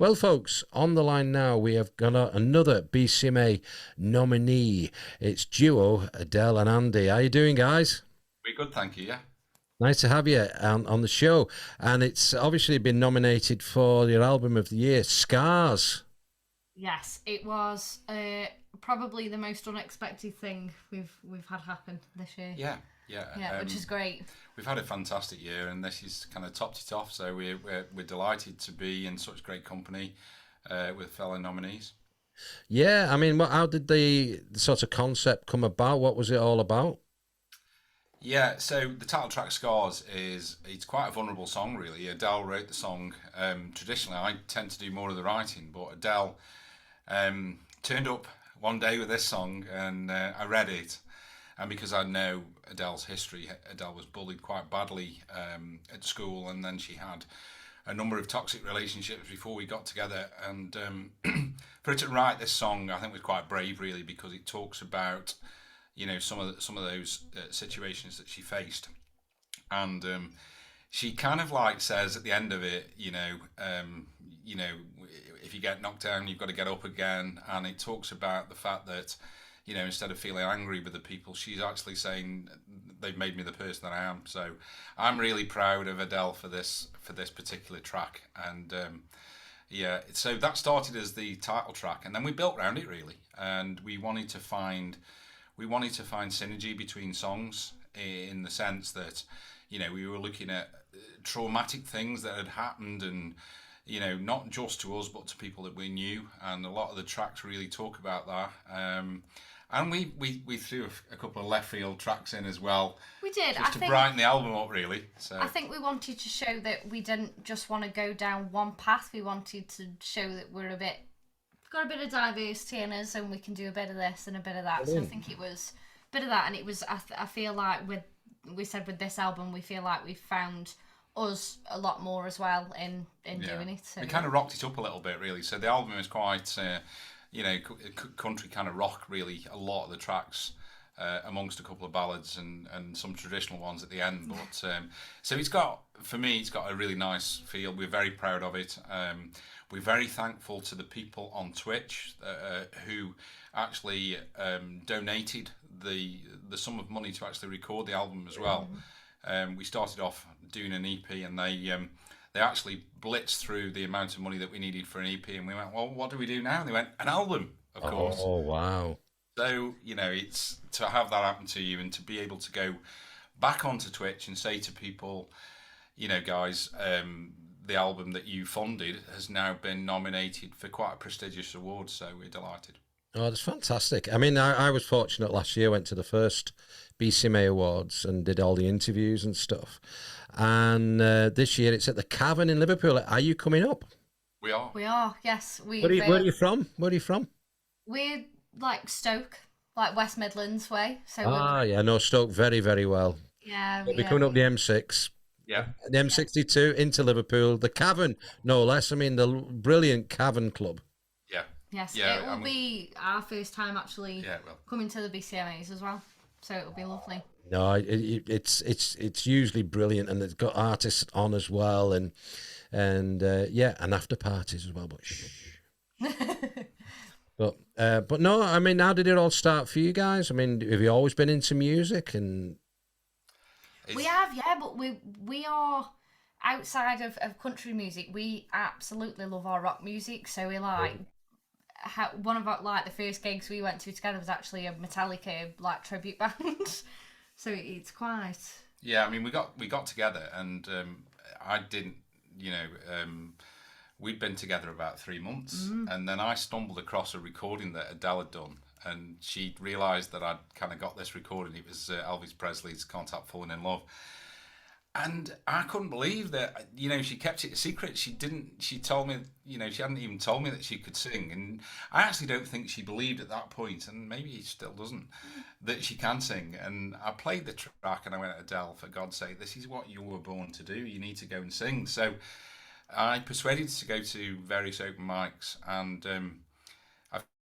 Well, folks, on the line now, we have got another BCMA nominee. It's duo Adele and Andy. How you doing, guys? Very good, thank you. Yeah, Nice to have you on the show. And it's obviously been nominated for your album of the year, Scars. Yes, it was probably the most unexpected thing we've had happen this year. yeah, yeah. Yeah, which is great. We've had a fantastic year, and this has kind of topped it off. So we're delighted to be in such great company with fellow nominees. Yeah, I mean, how did the sort of concept come about? What was it all about? Yeah, so the title track "Scars" it's quite a vulnerable song, really. Adele wrote the song. Traditionally, I tend to do more of the writing, but Adele turned up one day with this song, and I read it. And because I know Adele's history, Adele was bullied quite badly at school, and then she had a number of toxic relationships before we got together. And for her to write this song, I think was quite brave, really, because it talks about some of those situations that she faced, and she kind of like says at the end of it, you know, if you get knocked down, you've got to get up again, and it talks about the fact that instead of feeling angry with the people, she's actually saying they've made me the person that I am. So I'm really proud of Adele for this particular track, and yeah, so that started as the title track, and then we built around it really, and we wanted to find synergy between songs in the sense that we were looking at traumatic things that had happened, and not just to us but to people that we knew, and a lot of the tracks really talk about that. And we threw a couple of left field tracks in as well. We did. Just to brighten the album up, really. So I think we wanted to show that we didn't just want to go down one path. We wanted to show that we've got a bit of diversity in us, and we can do a bit of this and a bit of that. Brilliant. So I think it was a bit of that, and it was. I feel like with this album, we feel like we found us a lot more as well in doing it. So. We kind of rocked it up a little bit, really. So the album is quite. Country kind of rock, really, a lot of the tracks, amongst a couple of ballads and some traditional ones at the end. But so it's got a really nice feel. We're very proud of it. We're very thankful to the people on Twitch who actually donated the sum of money to actually record the album as well. We started off doing an EP, and they actually blitzed through the amount of money that we needed for an EP, and we went, well, what do we do now? And they went, an album, of course. Oh, wow. So, it's to have that happen to you and to be able to go back onto Twitch and say to people, guys, the album that you funded has now been nominated for quite a prestigious award, so we're delighted. Oh, that's fantastic. I mean, I was fortunate last year, went to the first BCMA Awards and did all the interviews and stuff. And this year it's at the Cavern in Liverpool. Are you coming up? We are. We are, yes. Where are you from? Where are you from? We're like Stoke, like West Midlands way. So yeah, I know Stoke very, very well. Yeah. We'll be coming up the M6. Yeah. The M62 into Liverpool. The Cavern, no less. I mean, the brilliant Cavern Club. Yeah. Yes, yeah, it will be our first time actually coming to the BCMAs as well. So it'll be lovely. No, it's usually brilliant, and it's got artists on as well, and yeah, and after parties as well. But shh. but no, I mean, how did it all start for you guys? I mean, have you always been into music? And we have, yeah, but we are outside of country music. We absolutely love our rock music, so we like. One of our the first gigs we went to together was actually a Metallica tribute band. So it's quite. Yeah, I mean, we got together, and I didn't, we'd been together about 3 months, and then I stumbled across a recording that Adele had done, and she realised that I'd kind of got this recording. It was Elvis Presley's "Can't Help Falling in Love," and I couldn't believe that. She kept it a secret. She didn't. She told me, she hadn't even told me that she could sing, and I actually don't think she believed at that point, and maybe she still doesn't, that she can sing. And I played the track, and I went, Adele, for God's sake, this is what you were born to do. You need to go and sing. So I persuaded her to go to various open mics, and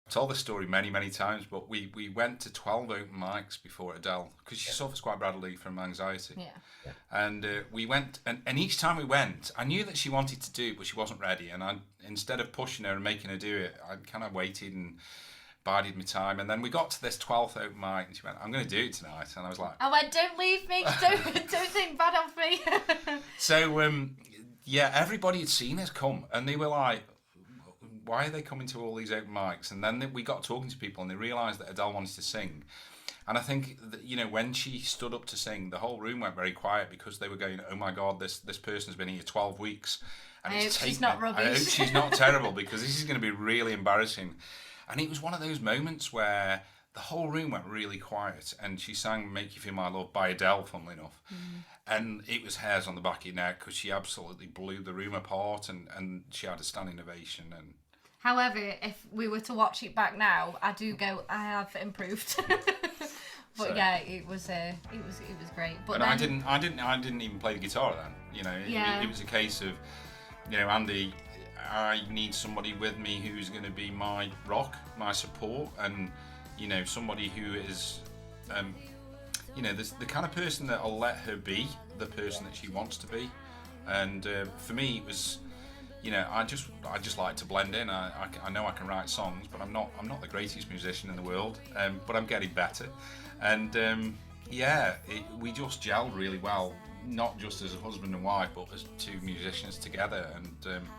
told this story many times, but we went to 12 open mics before Adele, because she suffers quite badly from anxiety. Yeah. And we went, and each time we went, I knew that she wanted to do it, but she wasn't ready. And instead of pushing her and making her do it, I kind of waited and bided my time. And then we got to this 12th open mic, and she went, "I'm going to do it tonight." And I was like, I went, "Don't leave me, don't think bad of me." So, yeah, everybody had seen us come, and they were like, "Why are they coming to all these open mics?" And then we got talking to people, and they realised that Adele wanted to sing. And I think that, when she stood up to sing, the whole room went very quiet, because they were going, "Oh my God, this person's been here 12 weeks. And I hope she's not rubbish. I hope she's not terrible, because this is going to be really embarrassing." And it was one of those moments where the whole room went really quiet, and she sang "Make You Feel My Love" by Adele, funnily enough. And it was hairs on the back of your neck, because she absolutely blew the room apart, and she had a standing ovation. And however, if we were to watch it back now, I have improved. But so, yeah, it was great. But I didn't even play the guitar then. It was a case of, Andy, I need somebody with me who's going to be my rock, my support, and somebody who is, the kind of person that'll let her be the person that she wants to be. And for me, it was, I just like to blend in. I know I can write songs, but I'm not the greatest musician in the world. But I'm getting better. And we just gelled really well, not just as a husband and wife, but as two musicians together. And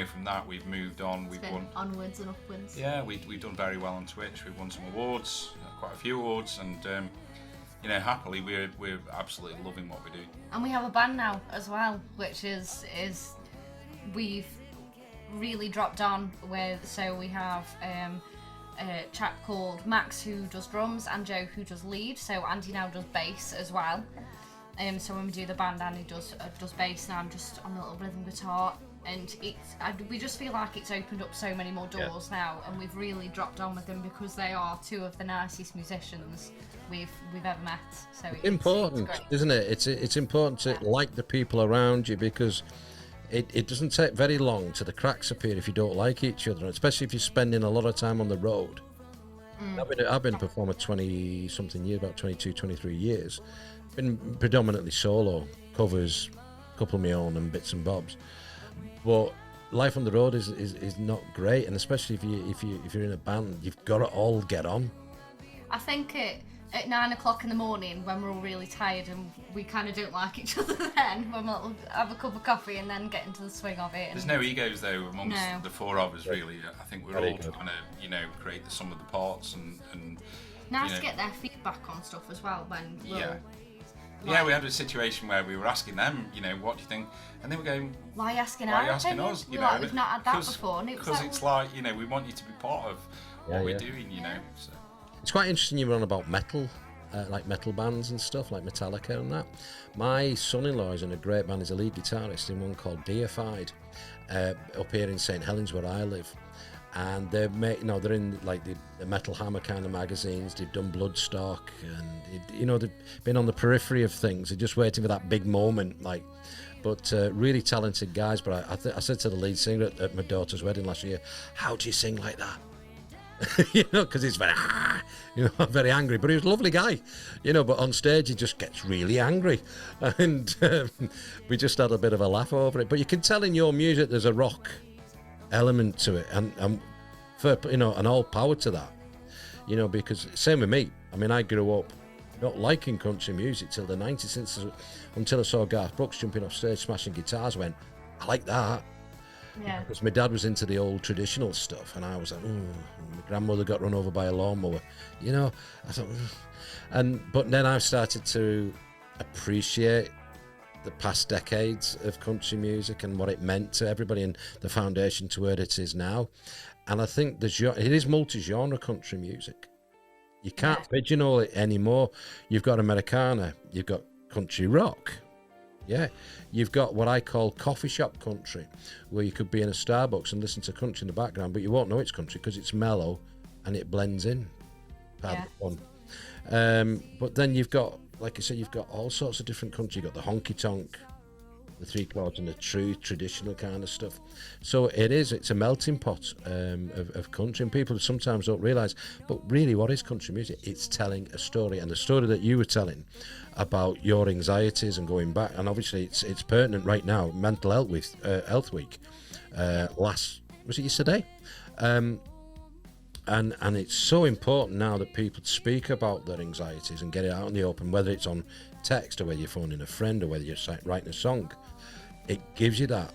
from that we've moved on. We've won onwards and upwards. Yeah, we've done very well on Twitch. We've won some awards, quite a few awards, and happily we're absolutely loving what we do. And we have a band now as well, which is we've really dropped on with. So we have a chap called Max who does drums and Joe who does lead. So Andy now does bass as well. So when we do the band, Andy does bass, and I'm just on the little rhythm guitar. And we just feel like it's opened up so many more doors now, and we've really dropped on with them, because they are two of the nicest musicians we've ever met. So it's important, isn't it? It's important to like the people around you, because it doesn't take very long till the cracks appear if you don't like each other, especially if you're spending a lot of time on the road. I've been a performer 20 something years, about 22, 23 years. Been predominantly solo, covers, a couple of my own and bits and bobs. But life on the road is not great, and especially if you're in a band, you've got to all get on. I think at 9 o'clock in the morning, when we're all really tired and we kind of don't like each other, then we'll have a cup of coffee and then get into the swing of it. There's no egos though amongst the four of us, really. I think we're all trying to create the sum of the parts, and nice to get their feedback on stuff as well when yeah, we had a situation where we were asking them, what do you think? And they were going, why are you asking us? We've not had that before. Because it's like, we want you to be part of what we're doing, So. It's quite interesting you were on about metal, like metal bands and stuff, like Metallica and that. My son-in-law is in a great band. He's a lead guitarist in one called Deified, up here in St Helens, where I live. And they're in like the Metal Hammer kind of magazines. They've done Bloodstock, and they've been on the periphery of things. They're just waiting for that big moment, like. But really talented guys. But I said to the lead singer at my daughter's wedding last year, "How do you sing like that?" Because he's very, very angry. But he was a lovely guy, But on stage he just gets really angry, and we just had a bit of a laugh over it. But you can tell in your music there's a rock element to it, and for and all power to that, because same with me. I mean, I grew up not liking country music till the 90s, until I saw Garth Brooks jumping off stage smashing guitars. Went, I like that. Yeah. Because my dad was into the old traditional stuff, and I was like, my grandmother got run over by a lawnmower. I thought, but then I started to appreciate the past decades of country music and what it meant to everybody, and the foundation to where it is now. And I think it is multi-genre country music. You can't pigeonhole it anymore. You've got Americana, you've got country rock, you've got what I call coffee shop country, where you could be in a Starbucks and listen to country in the background, but you won't know it's country because it's mellow and it blends in. But then you've got, like I said, you've got all sorts of different country. You've got the honky tonk, the three chords and the true traditional kind of stuff. So it's a melting pot of country, and people sometimes don't realise, but really what is country music? It's telling a story, and the story that you were telling about your anxieties and going back, and obviously it's pertinent right now, Mental Health Week, was it yesterday? And it's so important now that people speak about their anxieties and get it out in the open, whether it's on text or whether you're phoning a friend or whether you're writing a song. It gives you that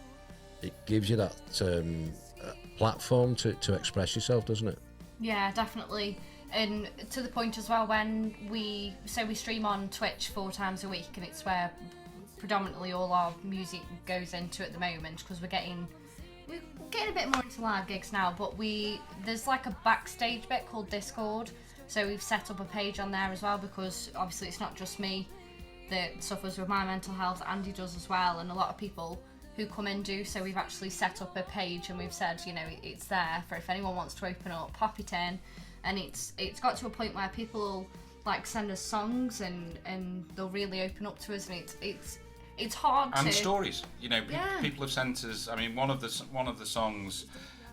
platform to express yourself, doesn't it? Yeah, definitely. And to the point as well, when we stream on Twitch 4 times a week, and it's where predominantly all our music goes into at the moment, because we're getting a bit more into live gigs now, but there's like a backstage bit called Discord, so we've set up a page on there as well, because obviously it's not just me that suffers with my mental health, Andy does as well, and a lot of people who come in do. So we've actually set up a page, and we've said, it's there for if anyone wants to open up, pop it in. And it's got to a point where people will like send us songs and they'll really open up to us, and it's hard and to... stories, people have sent us. I mean, one of the songs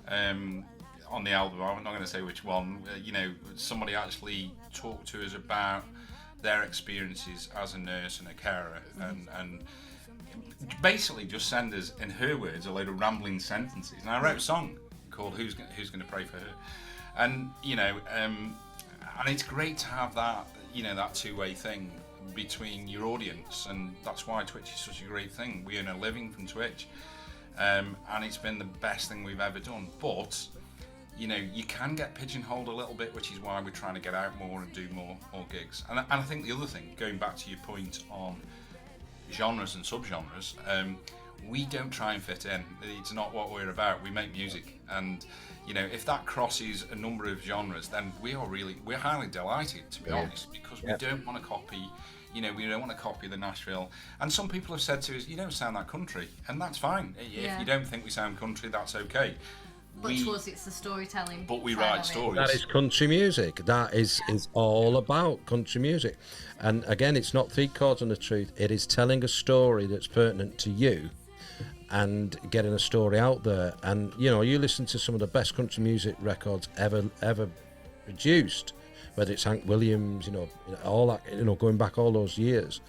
on the album, I'm not going to say which one, somebody actually talked to us about their experiences as a nurse and a carer, and basically just send us, in her words, a load of rambling sentences. And I wrote a song called Who's Going to Pray for Her? And and it's great to have that, that two-way thing between your audience, and that's why Twitch is such a great thing. We earn a living from Twitch, and it's been the best thing we've ever done. But you can get pigeonholed a little bit, which is why we're trying to get out more and do more gigs. And I think the other thing, going back to your point on genres and subgenres, we don't try and fit in. It's not what we're about. We make music, and if that crosses a number of genres, then we're highly delighted, to be honest, because we don't want to copy. We don't want to copy the Nashville. And some people have said to us, "You don't sound that country," and that's fine. If you don't think we sound country, that's okay. But to us, it's the storytelling. But we write stories. That is country music. That is all about country music. And again, it's not three chords and the truth. It is telling a story that's pertinent to you and getting a story out there. And, you listen to some of the best country music records ever produced, whether it's Hank Williams, all that, going back all those years.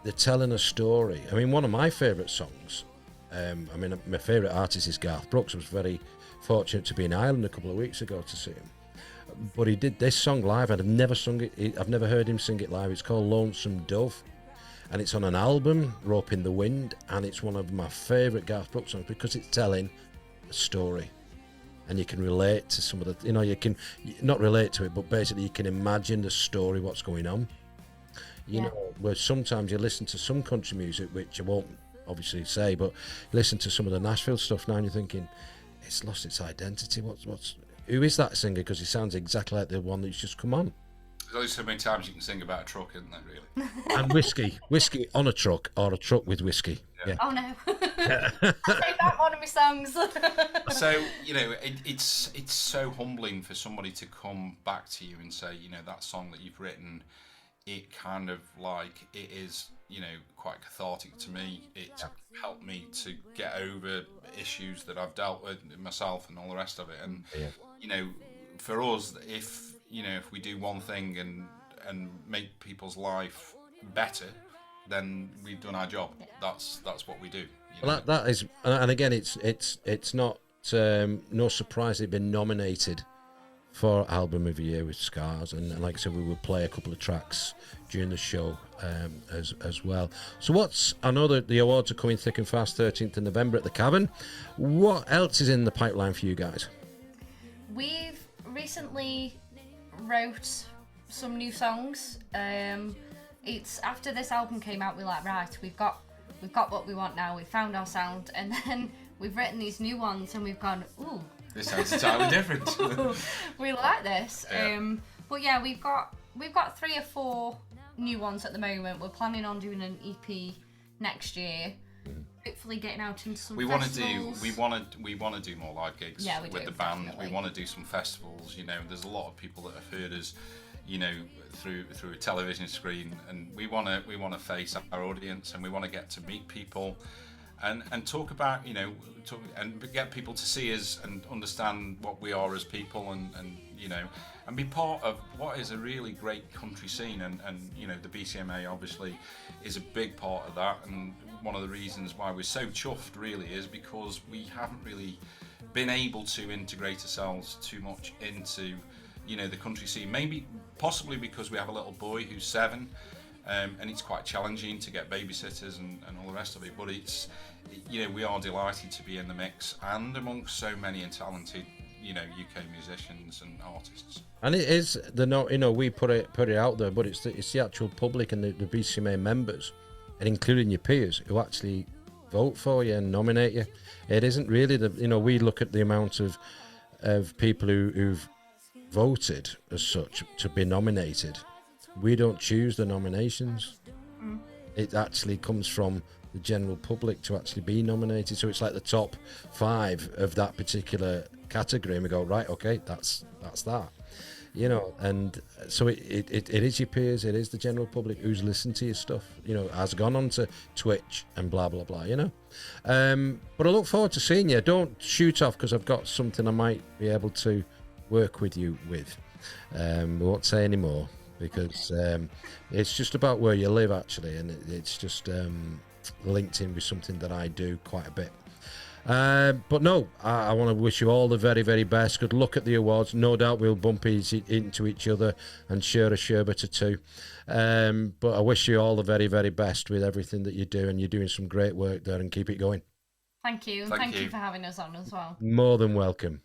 They're telling a story. I mean, one of my favourite songs, my favourite artist is Garth Brooks. I was very fortunate to be in Ireland a couple of weeks ago to see him. But he did this song live, and I've never sung it. I've never heard him sing it live. It's called Lonesome Dove, and it's on an album, Rope in the Wind, and it's one of my favourite Garth Brooks songs because it's telling a story, and you can relate to some of the, you can not relate to it, but basically you can imagine the story, what's going on. Where sometimes you listen to some country music, which I won't obviously say, but listen to some of the Nashville stuff now, and you're thinking, it's lost its identity. Who is that singer? Because he sounds exactly like the one that's just come on. There's only so many times you can sing about a truck, isn't there, really? And whiskey on a truck, or a truck with whiskey. Yeah. Oh no! I take that one of my songs. So it's so humbling for somebody to come back to you and say, that song that you've written, it kind of like it is, quite cathartic to me. It helped me to get over issues that I've dealt with myself and all the rest of it. And for us, if we do one thing and make people's life better, then we've done our job. That's what we do. Well, that is, and again, it's not no surprise they've been nominated for Album of the Year with Scars, and like I said, we will play a couple of tracks during the show as well. So I know that the awards are coming thick and fast, 13th of November at the Cavern. What else is in the pipeline for you guys? We've recently wrote some new songs. It's after this album came out, we're like, right, we've got what we want now, we've found our sound, and then we've written these new ones and we've gone, ooh, this sounds entirely different. We like this. Yeah. But yeah, we've got 3 or 4 new ones at the moment. We're planning on doing an EP next year. Hopefully getting out into some festivals. We want to do more live gigs with the band. Definitely. We want to do some festivals. There's a lot of people that have heard us, you know, through a television screen, and we want to face our audience, and we want to get to meet people, and talk about, you know, and get people to see us and understand what we are as people, and you know, and be part of what is a really great country scene, and you know, the BCMA obviously is a big part of that, and one of the reasons why we're so chuffed really is because we haven't really been able to integrate ourselves too much into, you know, the country scene. Maybe possibly because we have a little boy who's 7, and it's quite challenging to get babysitters and all the rest of it, but it's, you know, we are delighted to be in the mix and amongst so many talented, you know, UK musicians and artists. And it is you know, we put it out there, but it's the actual public and the BCMA members, and including your peers, who actually vote for you and nominate you. It isn't really you know, we look at the amount of people who've voted as such to be nominated. We don't choose the nominations. It actually comes from the general public to actually be nominated. So it's like the top 5 of that particular category, and we go, right, okay, that's that, you know. And so it is your peers, it is the general public who's listened to your stuff, you know, has gone on to Twitch and blah blah blah, you know. But I look forward to seeing you. Don't shoot off, because I've got something I might be able to work with you with. We won't say any more, because it's just about where you live actually, and it's just linked in with something that I do quite a bit. But no, I want to wish you all the very, very best. Good luck at the awards. No doubt we'll bump into each other and share a sherbet or two. But I wish you all the very, very best with everything that you do, and you're doing some great work there, and keep it going. Thank you. Thank you for having us on as well. More than welcome.